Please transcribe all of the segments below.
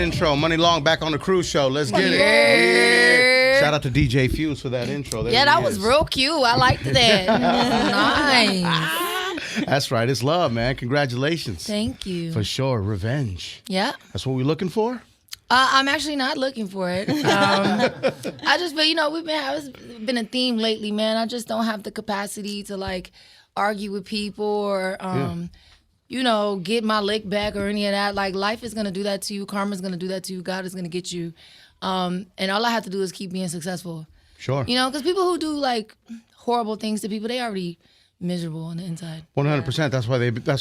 intro. Muni Long back on the Cruz Show. Let's get it. Yeah. Shout out to DJ Fuse for that intro. There that was real cute. I liked that. Nice. That's right. It's love, man. Congratulations. Thank you. For sure. Revenge. Yeah. That's what we're looking for? I'm actually not looking for it. I just feel, it's been a theme lately, man. I just don't have the capacity to, like, argue with people or, get my lick back or any of that. Like, life is going to do that to you. Karma's going to do that to you. God is going to get you. And all I have to do is keep being successful. Sure. Because people who do, like, horrible things to people, they already miserable on the inside. 100%. That's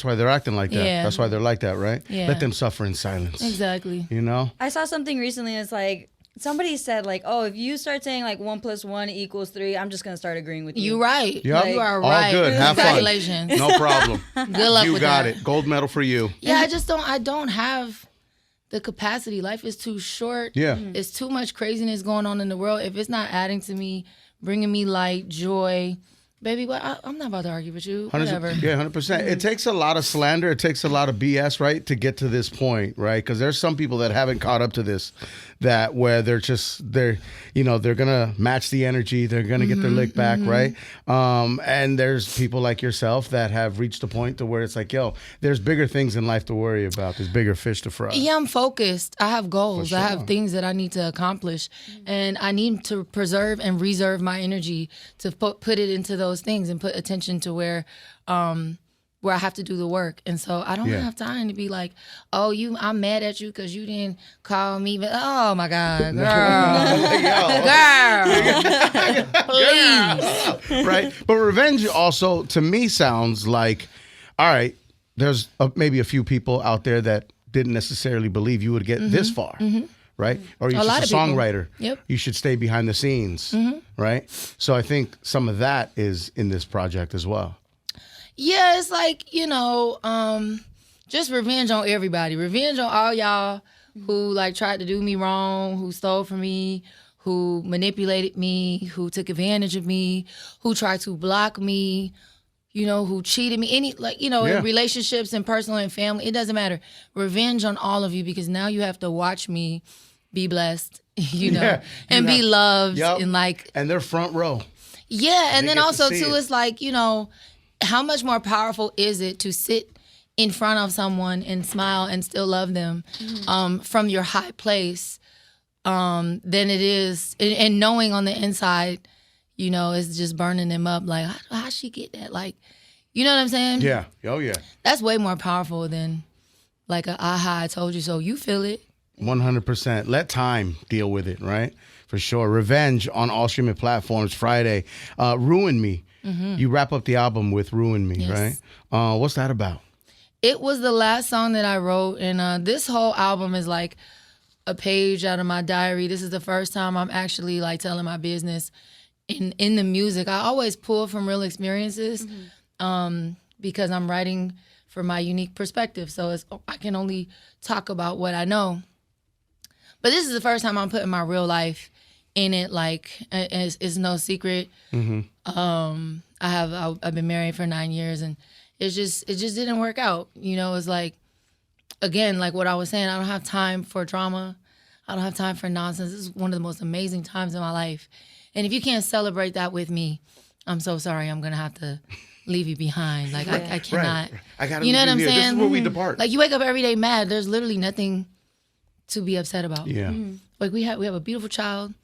why they're acting like that. Yeah. That's why they're like that, right? Yeah. Let them suffer in silence. Exactly. I saw something recently. It's like somebody said, like, oh, if you start saying like 1 + 1 = 3, I'm just gonna start agreeing with you. You right. Yep. You are right. All good. Have fun. Congratulations. No problem. Good luck you with got that. it. Gold medal for you. Yeah, I don't have the capacity. Life is too short. Yeah. It's too much craziness going on in the world. If it's not adding to me, bringing me light, joy, baby, I'm not about to argue with you. Whatever. Yeah, 100%. It takes a lot of slander. It takes a lot of BS, right, to get to this point, right? Because there's some people that haven't caught up to this, where they're gonna match the energy. They're gonna get their lick back, right? And there's people like yourself that have reached a point to where it's like, yo, there's bigger things in life to worry about. There's bigger fish to fry. Yeah, I'm focused. I have goals. For I sure. have things that I need to accomplish, and I need to preserve and reserve my energy to put it into those things and put attention to where I have to do the work. And so I don't have time to be like, oh, I'm mad at you because you didn't call me. But, oh my God, girl, please. Right. But revenge also, to me, sounds like, all right, there's maybe a few people out there that didn't necessarily believe you would get this far. Right? Or you're just a songwriter. Yep. You should stay behind the scenes. Right? So I think some of that is in this project as well. Yeah, it's like, just revenge on everybody. Revenge on all y'all who, like, tried to do me wrong, who stole from me, who manipulated me, who took advantage of me, who tried to block me, who cheated me. In relationships and personal and family, it doesn't matter. Revenge on all of you, because now you have to watch me be blessed, and be loved. And, like... And they're front row. Yeah, and then also, too, it. it's like, how much more powerful is it to sit in front of someone and smile and still love them from your high place than it is, and knowing on the inside, it's just burning them up. Like, how'd she get that? Like, you know what I'm saying? Yeah. Oh, yeah. That's way more powerful than like a aha, I told you so. You feel it. 100%. Let time deal with it, right? For sure. Revenge on all streaming platforms Friday. Ruin Me. You wrap up the album with Ruin Me, Yes. right? What's that about? It was the last song that I wrote, and this whole album is like a page out of my diary. This is the first time I'm actually like telling my business in the music. I always pull from real experiences because I'm writing for my unique perspective. So I can only talk about what I know. But this is the first time I'm putting my real life in it. Like, it's no secret. I've been married for 9 years, and it just didn't work out. It's like, again, like what I was saying, I don't have time for drama. I don't have time for nonsense. This is one of the most amazing times in my life. And if you can't celebrate that with me, I'm so sorry. I'm going to have to leave you behind. Like, I cannot. Right. I gotta you know what I'm here. saying? This is where we depart. Like, you wake up every day mad. There's literally nothing to be upset about. Yeah. Like, we have a beautiful child.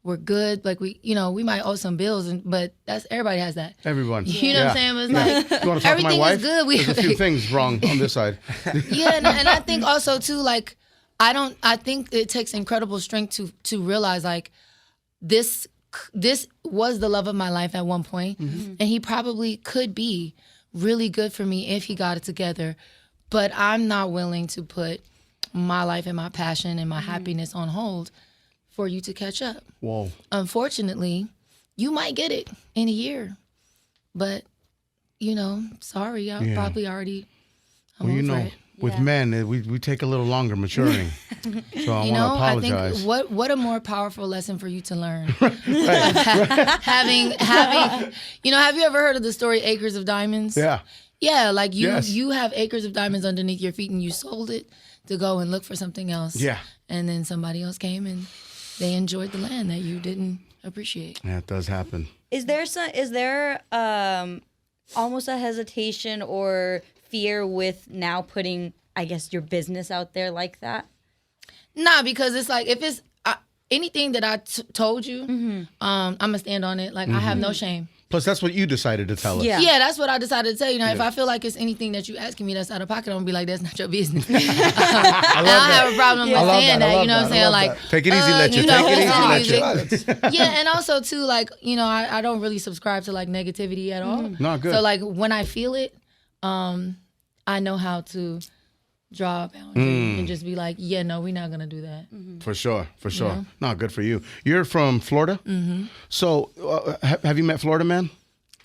We're good. Like, we might owe some bills, but everybody has that. Everyone. You know what I'm saying? But it's like, You want to talk to my everything wife? is good. There's a few things wrong on this side. Yeah, and I think also too, like, I think it takes incredible strength to realize, like, this was the love of my life at one point, and he probably could be really good for me if he got it together, but I'm not willing to put my life and my passion and my happiness on hold for you to catch up. Whoa. Unfortunately, you might get it in a year, but sorry, I'm probably already. I'm over it. With men, we take a little longer maturing. So I want to apologize. I think what a more powerful lesson for you to learn. having have you ever heard of the story Acres of Diamonds? Yeah. Yeah, like you have acres of diamonds underneath your feet and you sold it to go and look for something else. Yeah. And then somebody else came and they enjoyed the land that you didn't appreciate. Yeah, it does happen. Is there almost a hesitation or fear with now putting, I guess, your business out there like that? Nah, because it's like if it's anything that I told you, I'm gonna stand on it. Like I have no shame. Plus, that's what you decided to tell us. Yeah. Yeah, that's what I decided to tell you. Now, if I feel like it's anything that you asking me that's out of pocket, I'm gonna be like, that's not your business. I don't have a problem with saying that. You know what I'm saying? Like, take it easy, let you. Take it easy, let you. Yeah, and also too, like, you know, I don't really subscribe to like negativity at all. No, good. So like when I feel it, I know how to draw a boundary and just be like, yeah, no, we're not gonna do that. For sure. Yeah. No, good for you. You're from Florida? Mm-hmm. So have you met Florida man?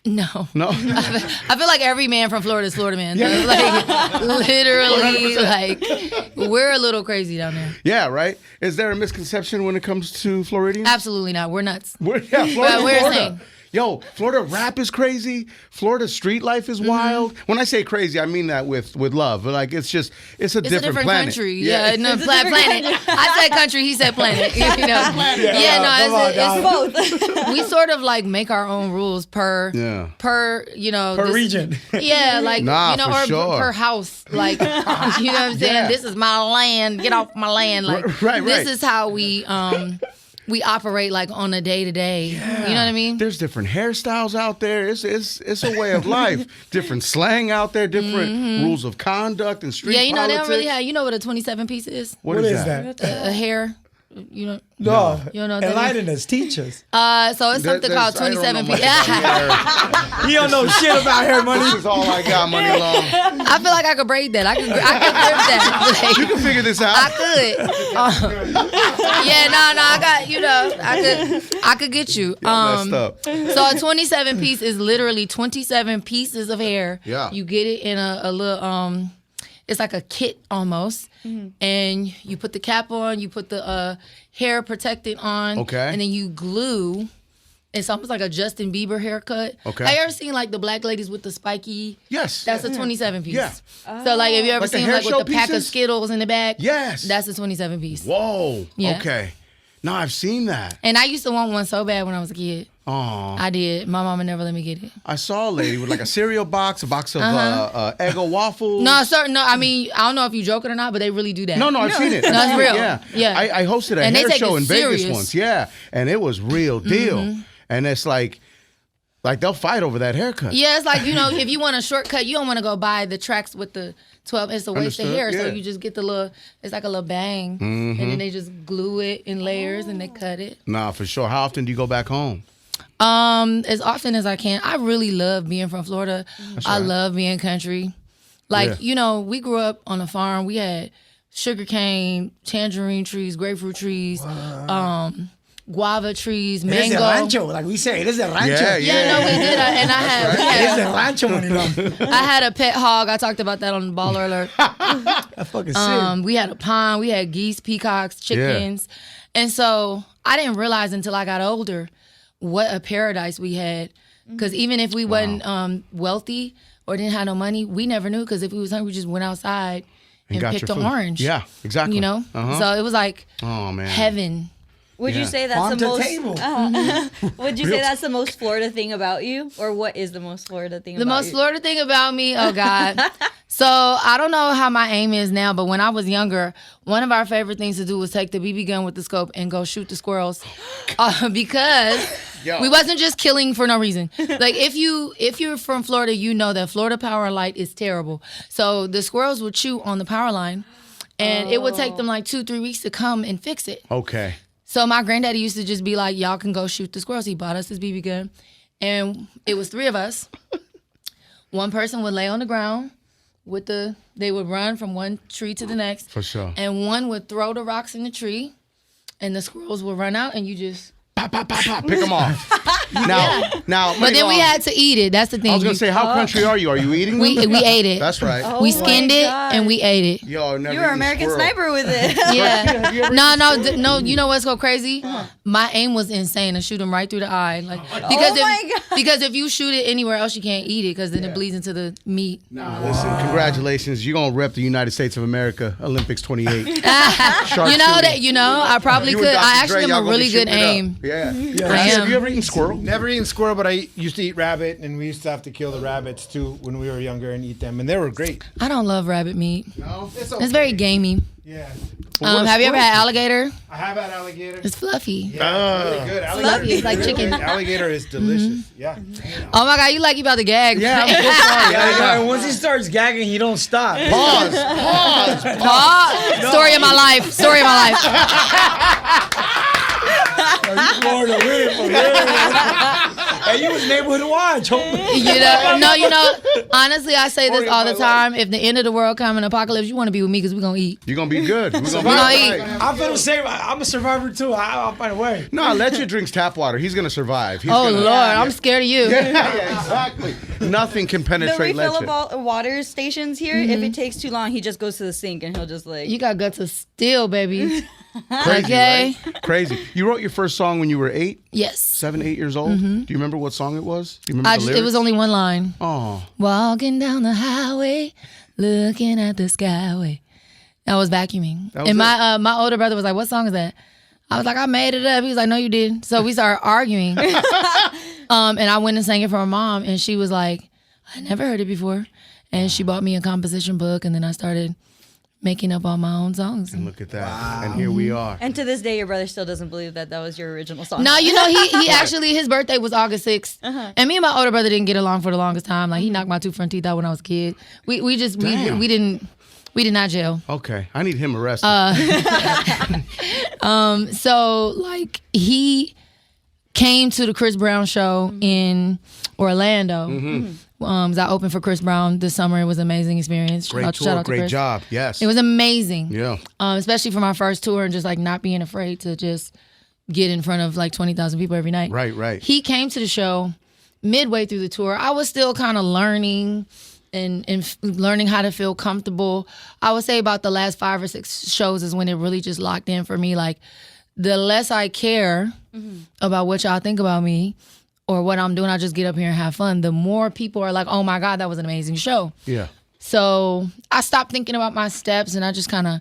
No. No? I feel like every man from Florida is Florida man. Like literally, 100%. like we're a little crazy down there. Yeah, right? Is there a misconception when it comes to Floridians? Absolutely not. We're nuts. Florida. we're Florida. insane. Yo, Florida rap is crazy. Florida street life is wild. When I say crazy, I mean that with love. Like it's a It's a different planet. country. Yeah, no, planet. I said country, he said planet. You know? It's both. We sort of like make our own rules per region. Yeah, like Nah, you know, for or sure. per house. Like you know what I'm saying? Yeah. This is my land. Get off my land. Like Right. this is how we operate like on a day to day. You know what I mean? There's different hairstyles out there. It's a way of life. Different slang out there. Different rules of conduct and street Yeah, you know politics. they don't really have. You know what a 27 piece is? What is that? A hair. You know. No, You don't know what that enlighten us, teach us. So it's something called 27 piece. piece. Yeah. He don't know shit about hair money. This is all I got, Money Long. I feel like I could braid that. I could grip that. Like, You can figure this out. I could. Yeah, no, I got, you know, I could get you. Messed up. So a 27 piece is literally 27 pieces of hair. Yeah. You get it in a little, it's like a kit almost. And you put the cap on, you put the hair protectant on. Okay. And then you glue. It's almost like a Justin Bieber haircut. Okay. Have you ever seen like the black ladies with the spiky? Yes. That's a 27 piece. Yeah. So like, have you ever Like the seen hair like with show the pack of pieces? Skittles in the back? Yes. That's a 27 piece. Whoa. Yeah. Okay. No, I've seen that. And I used to want one so bad when I was a kid. Oh. I did. My mama never let me get it. I saw a lady with like a cereal box, a box of Eggo waffles. No, sir. No, I mean, I don't know if you joking or not, but they really do that. No, I've seen it. No, it's real. Yeah. Yeah. I hosted a And they hair take show it in Vegas serious. once. Yeah. And it was real deal. And it's like they'll fight over that haircut. Yeah, it's like, you know, if you want a shortcut, you don't want to go buy the tracks with the 12 inch to waist of Understood, hair. yeah. So you just get the little, it's like a little bang. And then they just glue it in layers and they cut it. Nah, for sure. How often do you go back home? As often as I can. I really love being from Florida. I love being country. Like, Yeah. you know, we grew up on a farm. We had sugarcane, tangerine trees, grapefruit trees, guava trees, It is a mango. rancho, like we say. It is a rancho. Yeah, Yeah, no, we did. And I It is had, a rancho, Muni Long. I had a pet hog. I talked about that on the Baller Alert. That's fucking sick. We had a pond. We had geese, peacocks, chickens. And so I didn't realize until I got older what a paradise we had. Because even if we wasn't wealthy or didn't have no money, we never knew. Because if we was hungry, we just went outside and got picked your an food. orange. Yeah, exactly. You know? Uh-huh. So it was like Oh, man. heaven. Would you Yeah. say that's Farm the to most? table. Would you say that's the most Florida thing about you, or what is the most Florida thing? The about most you? Florida thing about me, oh God. So I don't know how my aim is now, but when I was younger, one of our favorite things to do was take the BB gun with the scope and go shoot the squirrels, because Yo. we wasn't just killing for no reason. Like if you're from Florida, you know that Florida power light is terrible. So the squirrels would chew on the power line, and it would take them like 2-3 weeks to come and fix it. Okay. So my granddaddy used to just be like, y'all can go shoot the squirrels. He bought us this BB gun. And it was 3 of us. One person would lay on the ground they would run from one tree to the next. For sure. And one would throw the rocks in the tree and the squirrels would run out and you just pop, pop, pop, pop, pick them off. Now, But then we had to eat it. That's the thing. I was gonna say, how country are you? Are you eating them? we ate it. That's right. Oh we my skinned it God. and we ate it. Yo, never You were eaten American squirrel. Sniper with it. Yeah. No. You know what's so crazy? My aim was insane to shoot him right through the eye, like because if you shoot it anywhere else, you can't eat it because then it bleeds into the meat. Listen, congratulations. You're gonna rep the United States of America, Olympics 28. You know that. I probably You could. and Dr. I actually Dre, am y'all a gonna really be good shooting it up. aim. Yeah. I am. Have you ever eaten squirrel? Never eaten squirrel, but I used to eat rabbit, and we used to have to kill the rabbits too when we were younger and eat them, and they were great. I don't love rabbit meat. No. It's very gamey. Yeah, Have you ever had alligator? I have had alligator. It's fluffy. Yeah, it's really good. Fluffy. It's like chicken. Alligator is delicious. Yeah. Oh my God, you like you about to gag. Yeah, I'm so sorry. Yeah, once he starts gagging, he don't stop. Pause. Story of my life. Story of my life. Florida with it for real. Hey, you was neighborhood watch. Honestly, I say this all the time. If the end of the world come in apocalypse, you want to be with me because we're going to eat. You're gonna be good. We're gonna be gonna all eat. right. I feel the same. I'm a survivor too. I'll find a way. No, let you drink tap water. He's gonna survive. He's Oh, gonna, Lord, I'm scared of you. Yeah, exactly. Nothing can The penetrate refillable water stations here, if it takes too long, he just goes to the sink and he'll just like... You got guts of steel, baby. Crazy, Okay. right? Crazy. You wrote your first song when you were 8, Yes. 7, 8 years old. Do you remember what song it was? Do you remember the lyrics? It was only one line. Oh, Walking down the highway, looking at the skyway. I was vacuuming. That was And it. my older brother was like, what song is that? I was like, I made it up. He was like, no, you didn't. So we started arguing. And I went and sang it for my mom. And she was like, I never heard it before. And she bought me a composition book. And then I started making up all my own songs. and look at that. And here we are. And to this day, your brother still doesn't believe that was your original song. No, he actually, his birthday was August 6th. And me and my older brother didn't get along for the longest time. Like, he knocked my 2 front teeth out when I was a kid. We did not gel. Okay, I need him arrested. So, like, he came to the Chris Brown show in Orlando. I opened for Chris Brown this summer. It was an amazing experience. Great Shout tour, out to great Chris. job. Yes. It was amazing. Yeah. Especially for my first tour and just like not being afraid to just get in front of like 20,000 people every night. Right. He came to the show midway through the tour. I was still kind of learning and learning how to feel comfortable. I would say about the last 5 or 6 shows is when it really just locked in for me. Like, the less I care about what y'all think about me or what I'm doing, I just get up here and have fun. The more people are like, oh my God, that was an amazing show. Yeah. So I stopped thinking about my steps and I just kind of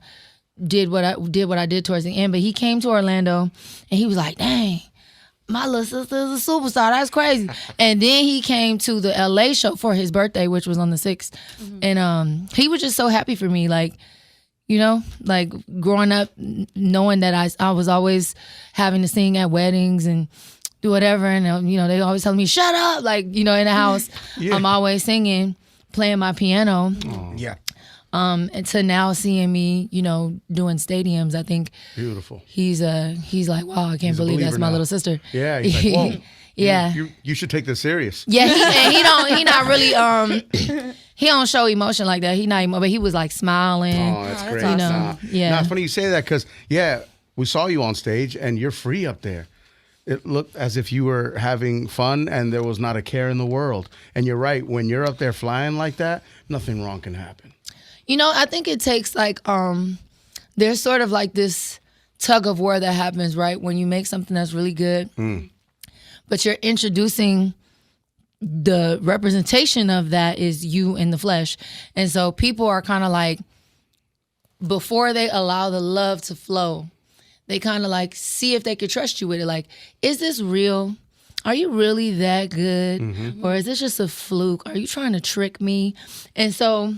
did what I did towards the end. But he came to Orlando and he was like, dang, my little sister is a superstar. That's crazy. And then he came to the LA show for his birthday, which was on the 6th. And he was just so happy for me. Like, like growing up, knowing that I was always having to sing at weddings and do whatever. And, they always tell me, shut up. Like, in the house, I'm always singing, playing my piano. Yeah. And to now seeing me, doing stadiums, I think Beautiful. he's like, wow, I can't a believe that's believer my now. little sister. Yeah. He's like, whoa. Yeah. You should take this serious. Yeah, he not really he don't show emotion like that. He not but he was like smiling. Oh, that's great. awesome. Yeah. Now, it's funny you say that because, we saw you on stage and you're free up there. It looked as if you were having fun and there was not a care in the world. And you're right. When you're up there flying like that, nothing wrong can happen. I think it takes like there's sort of like this tug of war that happens, right? When you make something that's really good, but you're introducing the representation of that is you in the flesh. And so people are kind of like, before they allow the love to flow, they kind of like see if they could trust you with it. Like, is this real? Are you really that good? Or is this just a fluke? Are you trying to trick me? And so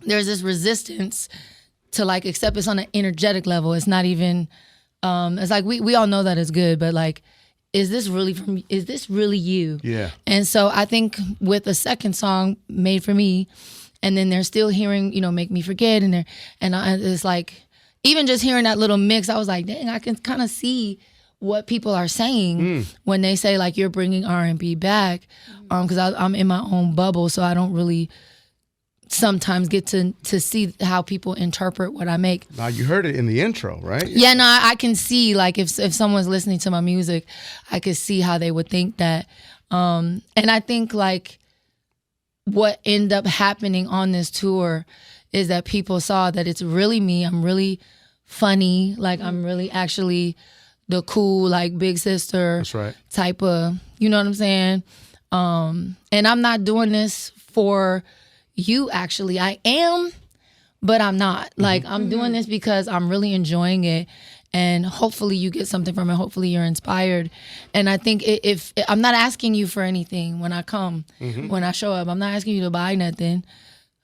there's this resistance to like accept it's on an energetic level. It's not even, it's like we all know that it's good, but like, is this really you? Yeah. And so I think with a second song made for me, and then they're still hearing, Make Me Forget, and it's like, even just hearing that little mix, I was like, dang, I can kind of see what people are saying when they say like you're bringing R&B back, because I'm in my own bubble, so I don't really sometimes get to see how people interpret what I make. Now you heard it in the intro, right? Yeah, no, I can see, like, if someone's listening to my music, I could see how they would think that. And I think, like, what ended up happening on this tour is that people saw that it's really me. I'm really funny. Like, I'm really actually the cool, like, big sister That's right. type of, you know what I'm saying? And I'm not doing this for you, actually. I am, but I'm not. Like, I'm doing this because I'm really enjoying it. And hopefully you get something from it. Hopefully you're inspired. And I think if I'm not asking you for anything when I come, when I show up, I'm not asking you to buy nothing.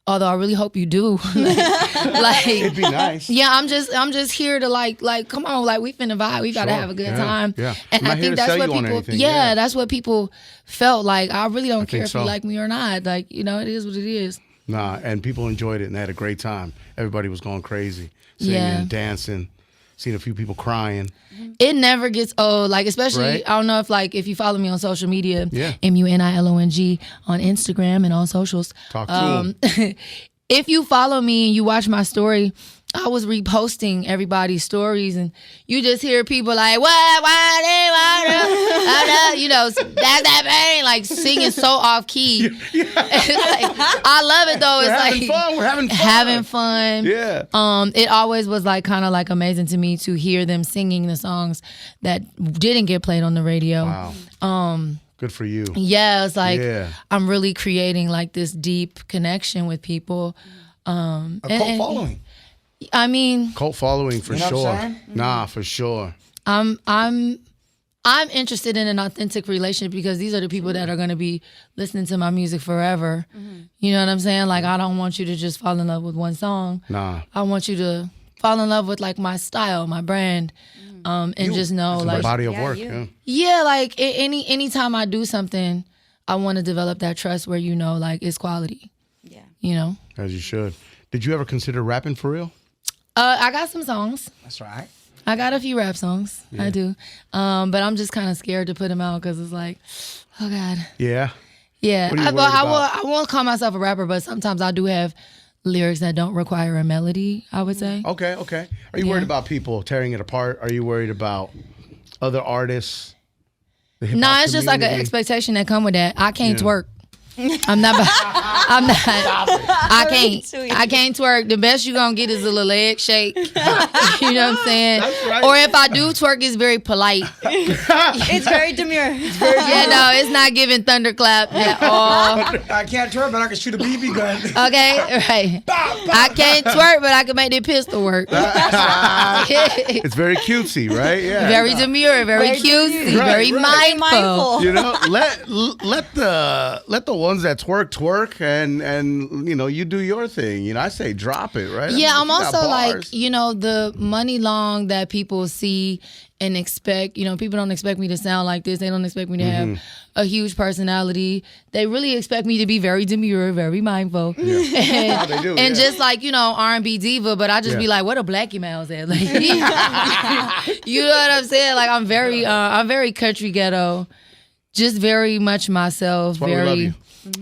Although I really hope you do. Like, It'd be nice. yeah, I'm just here to like come on, like, we finna vibe. We gotta Sure. have a good Yeah. time. Yeah. And I'm not I here think to that's sell what you on people anything. yeah, Yeah. that's what people felt like. I really don't care think if so. you like me or not. Like, you know, it is what it is. Nah, and people enjoyed it and they had a great time. Everybody was going crazy, singing, Yeah. dancing. Seen a few people crying. It never gets old. Like, especially, Right. I don't know if you follow me on social media, Yeah. MUNILONG on Instagram and on socials. Talk to 'em. If you follow me and you watch my story, I was reposting everybody's stories, and you just hear people like, what, you know, that bang, like, singing so off key. Like, I love it though. It's having like fun. We're having fun. having fun. Yeah. It always was like kind of like amazing to me to hear them singing the songs that didn't get played on the radio. Wow. Good for you. Yeah, it's like Yeah. I'm really creating like this deep connection with people. A cult following. I mean, Cult following for You know what sure. I'm saying? Nah, for sure. I'm interested in an authentic relationship because these are the people that are going to be listening to my music forever. You know what I'm saying? Like, I don't want you to just fall in love with one song. Nah. I want you to fall in love with like my style, my brand, and just know The like, body of Yeah, work. you. Yeah. yeah, like anytime I do something, I want to develop that trust where you know like it's quality. Yeah. You know, As you should. Did you ever consider rapping for real? I got some songs. That's right. I got a few rap songs. I do, but I'm just kind of scared to put them out because it's like, oh God. Yeah. Yeah, What are you but worried I about? won't call myself a rapper, but sometimes I do have lyrics that don't require a melody, I would say. Okay, okay. Are you worried about people tearing it apart? Are you worried about other artists? The hip-hop No, it's just like an community? expectation that come with that. I can't Yeah. twerk. I can't twerk. The best you gonna get is a little leg shake. You know what I'm saying? That's right. Or if I do twerk, it's very polite. It's very demure. Yeah, no, it's not giving thunderclap at all. I can't twerk, but I can shoot a BB gun. Okay, right. I can't twerk, but I can make the pistol work. It's very cutesy, right? Yeah. Very demure, very cutesy, Right, very right. mindful. You know, let the ones that twerk, and you know, you do your thing. You know, I say drop it, right? Yeah, I I'm mean, if you got also like, bars. you know, the Muni Long that people see and expect. You know, people don't expect me to sound like this. They don't expect me to have a huge personality. They really expect me to be very demure, very mindful. Yeah. And, They do, and yeah. just like, you know, R&B diva, but I just be Yeah. like, what a Blackie Mouse at? Like, you know what I'm saying? Like, I'm very country ghetto, just very much myself. why we love you.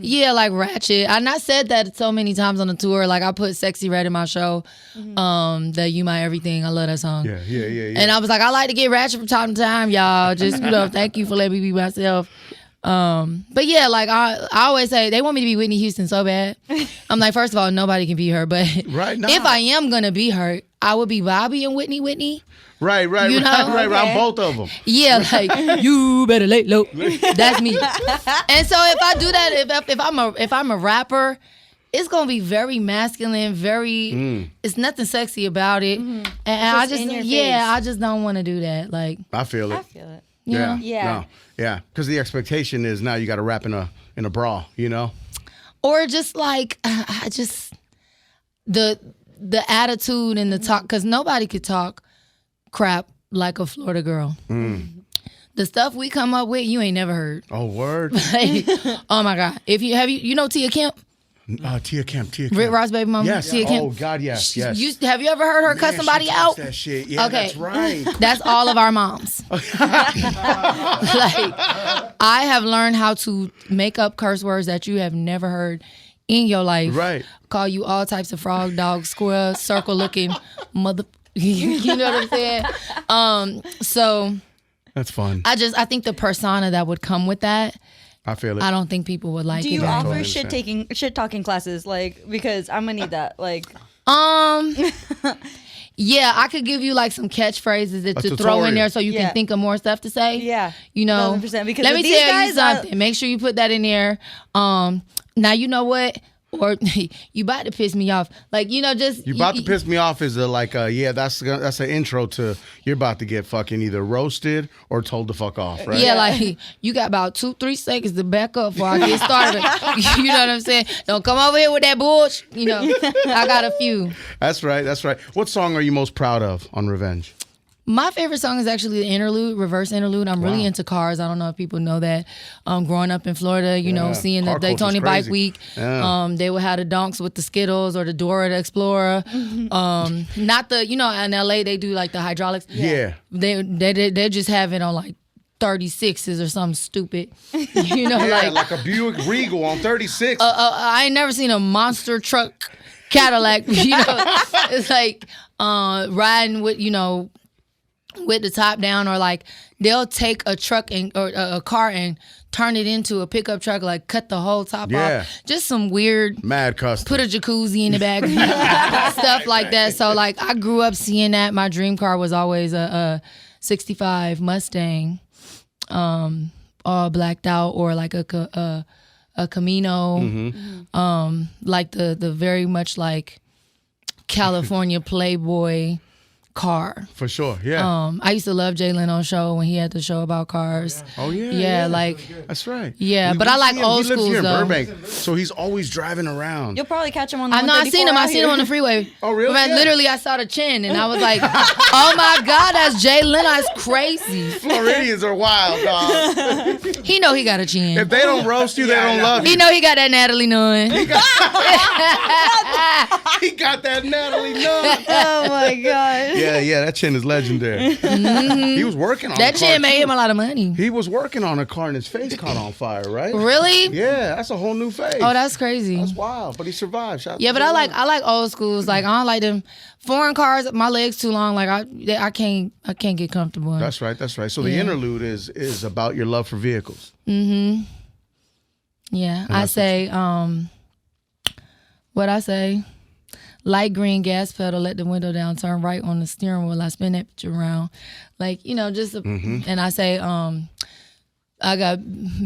Yeah, like ratchet. And I said that so many times on the tour. Like, I put Sexy Red in my show. That You My Everything. I love that song. Yeah. And I was like, I like to get ratchet from time to time, y'all. Just, you know, thank you for letting me be myself. But yeah, like I always say, they want me to be Whitney Houston so bad. I'm like, first of all, nobody can be her. But Right, nah. if I am going to be her, I would be Bobby and Whitney. Right. You know? Right. On both of them. Yeah, like, you better lay low. That's me. And so if I do that, if I'm a rapper, it's gonna be very masculine, very. It's nothing sexy about it, and I Just just in your I just don't want to do that. Like, I feel I it. feel it. Yeah. Yeah. No. Yeah. Because the expectation is now you got to rap in a bra. You know. or just like I just the attitude and the talk, because nobody could talk crap like a Florida girl. The stuff we come up with, you ain't never heard. Oh, word. Like, oh my God! If you know Tia Kemp, Tia Kemp. Rick Ross' baby mama. Yes. Tia Kemp. Oh God. Yes. Yes. Have you ever heard her cuss Man, somebody she out? talks That shit. Yeah. Okay. That's right. That's all of our moms. Like, I have learned how to make up curse words that you have never heard in your life. Right. Call you all types of frog, dog, squirrel, circle looking mother. You know what I'm saying? So That's fun. I think the persona that would come with that, I feel it. I don't think people would like Do it. you very offer much. shit talking classes? Like, because I'm gonna need that. Like, Yeah, I could give you like some catchphrases to throw tutorial. in there so you Yeah. can think of more stuff to say. yeah, You know, 1000%, because let me with these tell you guys, something. Make sure you put that in there. Now you know what? Or you about to piss me off. Like, you know, just You about to piss me off is that's an intro to you're about to get fucking either roasted or told to fuck off, right? Yeah, like you got about 2-3 seconds to back up before I get started. You know what I'm saying? Don't come over here with that bullshit. You know, I got a few. That's right. That's right. What song are you most proud of on Revenge? My favorite song is actually the interlude, reverse interlude. I'm really into cars. I don't know if people know that. Growing up in Florida, you know, seeing the Car culture's Daytona Bike crazy. Week, Yeah. they would have the donks with the Skittles or the Dora the Explorer. Not the, you know, in LA they do like the hydraulics. Yeah. They just have it on like 36s or something stupid. You know, Yeah, like like a Buick Regal on 36. I ain't never seen a monster truck Cadillac. You know, it's like riding with, you know, with the top down, or like they'll take a truck or a car and turn it into a pickup truck, like cut the whole top Yeah. off. Just some weird, Mad custom. put a jacuzzi in the back, stuff like that. So like I grew up seeing that. My dream car was always a 65 Mustang, all blacked out, or like a Camino, like the very much like California Playboy car. For sure. Yeah. I used to love Jay Leno's show when he had the show about cars. Oh yeah. Yeah, like That's right. Yeah, but I like see him. old He lives schools, here in though. Burbank, so he's always driving around. you'll probably catch him on the I know I seen him. 134 I out seen him here. on the freeway. Oh, really? Man, Yeah. literally, I saw the chin and I was like, "Oh my God, that's Jay Leno. That's crazy." Floridians are wild, dog. He know he got a chin. If they don't roast you, they don't love He you. know he got that Natalie Nunn. He got that Natalie Nunn. Oh my god. Yeah, that chin is legendary. He was working on That a car, chin made too. him a lot of money. He was working on a car and his face caught on fire, right? Really? Yeah, that's a whole new face. Oh, that's crazy. That's wild. But he survived. Shout out Yeah, to but Jay I Leno. like old schools. Like I don't like them foreign cars. My legs too long. Like I can't get comfortable in. That's right. That's right. So the Yeah. interlude is about your love for vehicles. Yeah, I say, what I say, light green gas pedal, let the window down, turn right on the steering wheel. I spin that bitch around, like, you know, just. And I say, I got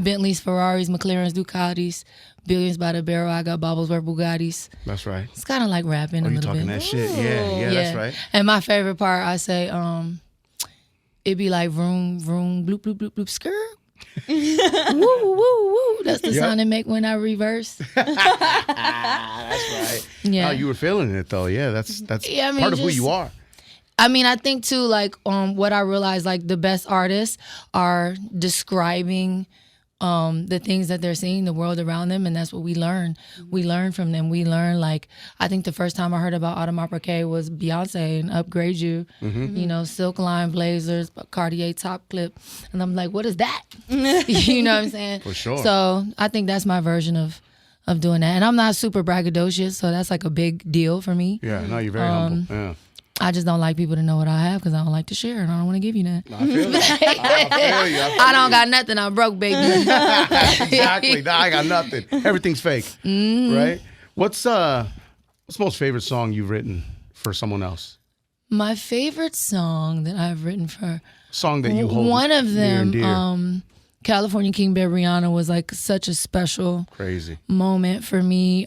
Bentleys, Ferraris, McLarens, Ducatis, billions by the barrel. I got Bobblesworth Bugattis. That's right. It's kind of like rapping Oh, a you little talking bit. that shit? Yeah, that's right. And my favorite part, I say, it'd be like vroom, vroom, bloop, bloop, bloop, bloop, skirt. Woo, woo, woo. That's the sound it make when I reverse. That's right. Yeah. Oh, you were feeling it though. Yeah, that's Yeah, I mean, part of who just- you are. I mean, I think too, like, what I realized, like, the best artists are describing the things that they're seeing, the world around them, and that's what we learn. We learn from them. We learn, like, I think the first time I heard about Autumn Apres was Beyonce and Upgrade You, you know, Silk Line Blazers, Cartier top clip, and I'm like, what is that? You know what I'm saying? For sure. So I think that's my version of doing that, and I'm not super braggadocious, so that's like a big deal for me. Yeah, no, you're very humble. Yeah. I just don't like people to know what I have because I don't like to share and I don't want to give you that. I feel it. I feel you. I don't got nothing. I'm broke, baby. Exactly. Nah, I got nothing. Everything's fake. Mm-hmm. Right? What's the most favorite song you've written for someone else? My favorite song that I've written for Song that you hold one of near and them, dear. California King Bed Rihanna, was like such a special Crazy. moment for me.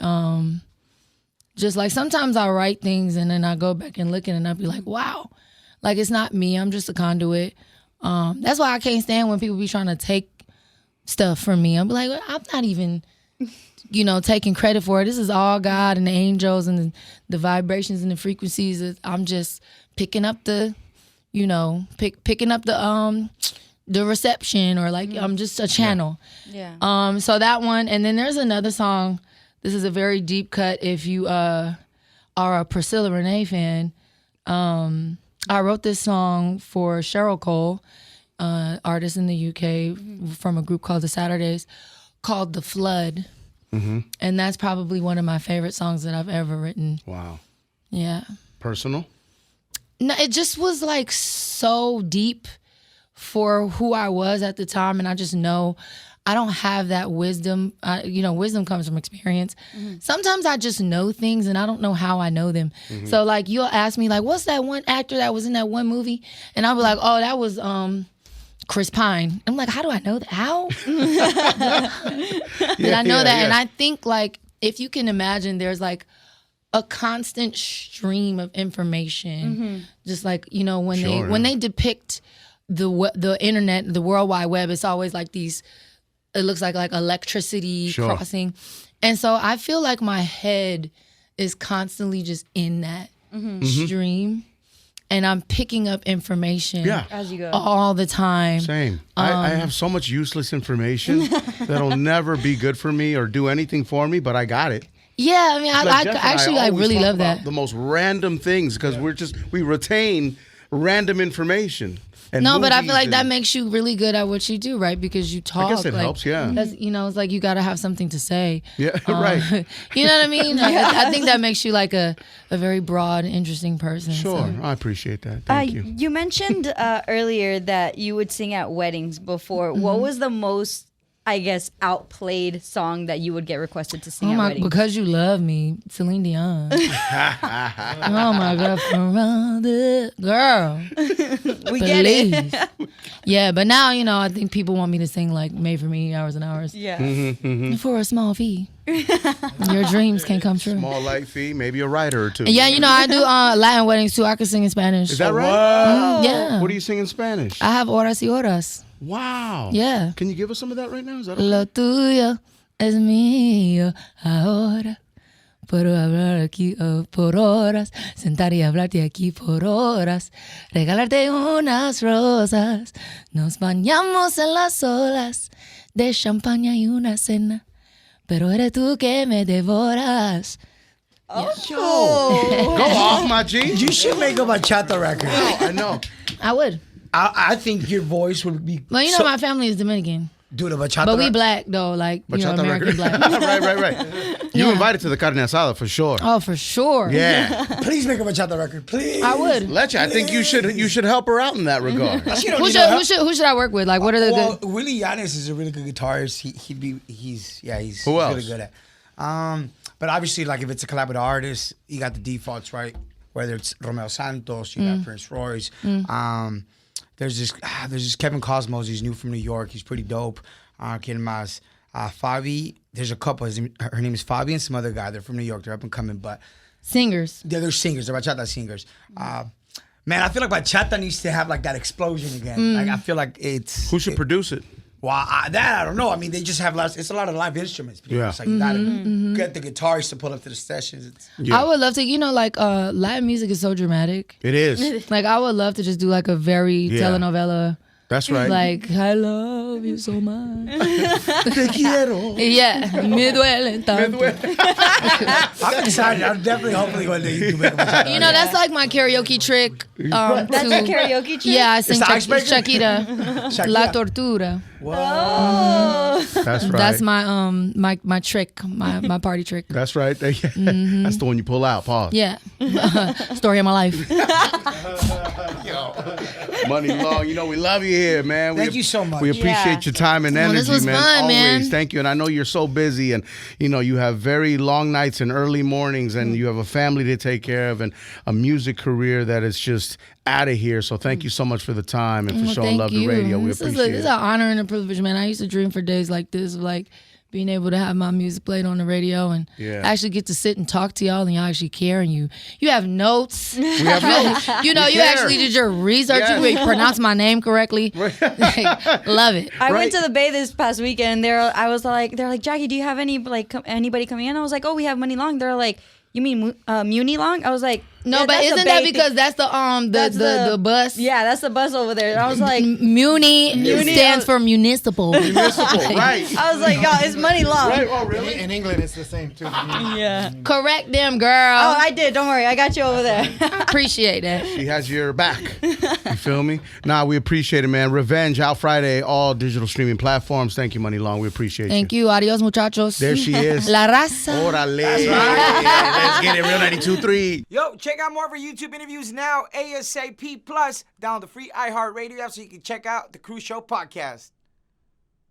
Just like sometimes I write things and then I go back and look at it and I'll be like, wow, like it's not me. I'm just a conduit. That's why I can't stand when people be trying to take stuff from me. I'm like, I'm not even, you know, taking credit for it. This is all God and the angels and the vibrations and the frequencies. I'm just picking up the, you know, picking up the reception, or like I'm just a channel. Yeah. So that one, and then there's another song. This is a very deep cut if you are a Priscilla Renee fan. I wrote this song for Cheryl Cole, artist in the UK from a group called The Saturdays, called The Flood. And that's probably one of my favorite songs that I've ever written. Wow. Yeah. Personal? No, it just was like so deep for who I was at the time. And I just know I don't have that wisdom. Wisdom comes from experience. Sometimes I just know things and I don't know how I know them. So like you'll ask me like, what's that one actor that was in that one movie? And I'll be like, oh, that was Chris Pine. I'm like, how do I know that? How? And I know that. And I think like, if you can imagine, there's like a constant stream of information. Just like, when they depict the internet, the World Wide Web, it's always like these, it looks like electricity crossing. And so I feel like my head is constantly just in that stream. And I'm picking up information as you go all the time. Same. I have so much useless information that'll never be good for me or do anything for me, but I got it. Yeah, I mean, I really love that. The most random things because we retain random information. And but I feel like movies that makes you really good at what you do, right? Because you talk. I guess it helps, yeah. That's, it's like you got to have something to say. Yeah, right. You know what I mean? I think that makes you like a very broad, interesting person. Sure, So. I appreciate that. Thank you. You mentioned earlier that you would sing at weddings before. What was the most, I guess, outplayed song that you would get requested to sing at weddings? Because You Love Me, Celine Dion. Oh my God, from the girl. We get it. Yeah, but now, I think people want me to sing like Made for Me, Hours and Hours. Yeah. For a small fee. Your dreams can come true. Small light fee, maybe a writer or two. Yeah, I do Latin weddings too. I can sing in Spanish. Is that right? Yeah. What do you sing in Spanish? I have horas y horas. Wow. Yeah. Can you give us some of that right now? Is that okay? Lo tuyo es mío ahora. Puedo hablar aquí por horas, sentar y hablarte aquí por horas, regalarte unas rosas. Nos bañamos en las olas de champaña y una cena, pero eres tú que me devoras. Go off, my G. You should make a bachata record. I know. I would. I think your voice would be. Well, my family is Dominican. Do the bachata. But we black though, like Bachata American record. black. right. You invited to the carne asada for sure. Oh, for sure. Yeah. Please make a bachata record, please. I would. Leche, I think you should help her out in that regard. She don't Who need no help. should I work with? Like, what are the Well, good? Willie Yanis is a really good guitarist. He's Who else? really good at. But obviously, like if it's a collab with an artist, you got the defaults, right? Whether it's Romeo Santos, you got Prince Royce. There's this Kevin Cosmos. He's new from New York. He's pretty dope. ¿Quién más? Fabi. There's a couple. Her name is Fabi and some other guy. They're from New York. They're up and coming, but Singers. they're singers. They're bachata singers. Man, I feel like bachata needs to have like that explosion again. Like I feel like it's. Who should produce it? Well, I don't know. I mean, they just have it's a lot of live instruments. Yeah. It's like you gotta get the guitarist to pull up to the sessions. I would love to, Latin music is so dramatic. It is. Like, I would love to just do like a very telenovela. That's right. Like, I love you so much. Te quiero. Yeah, me duele tanto. I'm excited. I'm definitely hopefully one day you can make a bachata. That's like my karaoke trick. That's your karaoke trick? Yeah, I sing It's the icebreaker? Shakira. La Tortura. Oh. That's right. That's my my trick, my party trick. That's right. That's the one you pull out. Pause. Yeah. Story of my life. Muni Long, we love you here, man. Thank you so much. We appreciate your time and energy, this was man. fun, Always. man. Thank you. And I know you're so busy and, you have very long nights and early mornings and you have a family to take care of and a music career that is just out of here. So thank you so much for the time and for showing love to radio. We appreciate it. This is an honor and a privilege, man. I used to dream for days like this, of like being able to have my music played on the radio and actually get to sit and talk to y'all and y'all actually care and you have notes. We have notes. You care. actually did your research. Yes. You pronounced my name correctly. Love it. I went to the Bay this past weekend. They're like, Jackie, do you have any anybody coming in? I was like, oh, we have Muni Long. They're like, you mean Muni Long? I was like, No, Yeah, but that's a isn't that basic- because that's the bus? Yeah, that's the bus over there. And I was like, Muni stands for municipal. Municipal, right? I was like, y'all, it's Money Long. Right? Oh, really? In England, it's the same too. Yeah. Correct them, girl. Oh, I did. Don't worry. I got you over there. Appreciate that. She has your back. You feel me? Nah, we appreciate it, man. Revenge out Friday, all digital streaming platforms. Thank you, Money Long. We appreciate Thank you. Adios, muchachos. There she is. La raza. Órale. Let's get it. Real 92.3. Yo, check out more of our YouTube interviews now, ASAP Plus. Download the free iHeartRadio app so you can check out the Cruz Show podcast.